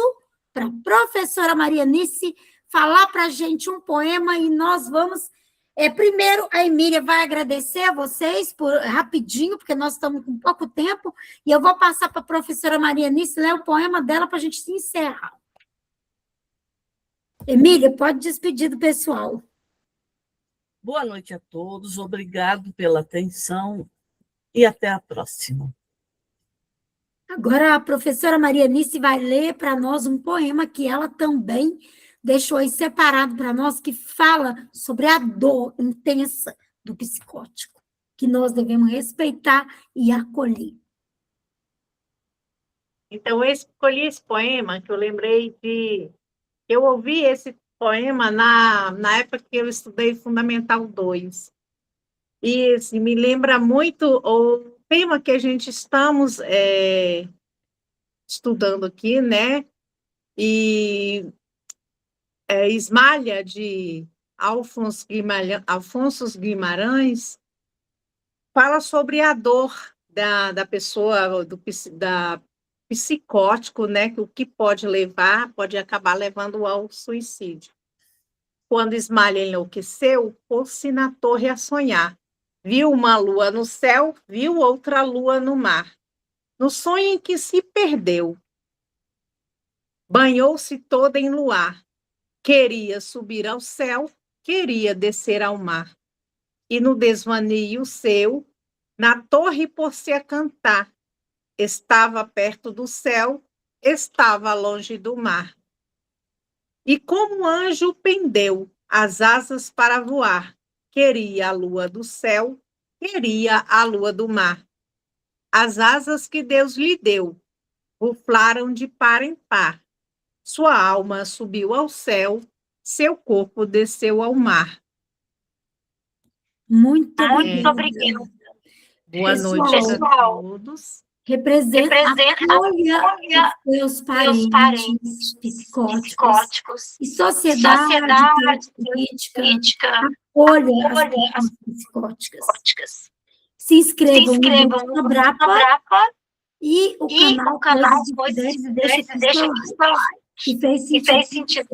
para a professora Marianice falar para a gente um poema, e nós vamos... primeiro, a Emília vai agradecer a vocês rapidinho, porque nós estamos com pouco tempo, e eu vou passar para a professora Marianice ler o poema dela para a gente se encerrar. Emília, pode despedir do pessoal. Boa noite a todos, obrigado pela atenção e até a próxima. Agora a professora Marianice vai ler para nós um poema que ela também deixou aí separado para nós, que fala sobre a dor intensa do psicótico, que nós devemos respeitar e acolher. Então, eu escolhi esse poema, que eu lembrei de... Eu ouvi esse poema na época que eu estudei Fundamental 2. E assim, me lembra muito o tema que a gente estamos estudando aqui, né? E Esmalha, de Alfonso Guimarães, fala sobre a dor da pessoa, da psicótico, né? O que pode acabar levando ao suicídio. Quando Esmalha enlouqueceu, pôs-se na torre a sonhar. Viu uma lua no céu, viu outra lua no mar. No sonho em que se perdeu, Banhou-se toda em luar, queria subir ao céu, queria descer ao mar. E no desvaneio seu, na torre pôs-se a cantar, estava perto do céu, estava longe do mar. E como anjo pendeu as asas para voar, queria a lua do céu, queria a lua do mar. As asas que Deus lhe deu, ruflaram de par em par. Sua alma subiu ao céu, seu corpo desceu ao mar. Muito Muito obrigada. Boa noite Pessoal, a todos. Representa, acolha os seus parentes psicóticos e sociedade política, acolha as pessoas psicóticas. Se inscrevam no grupo Sobrapa e o canal Coisas de Ideias e deixa aqui seu like. Se fez sentido.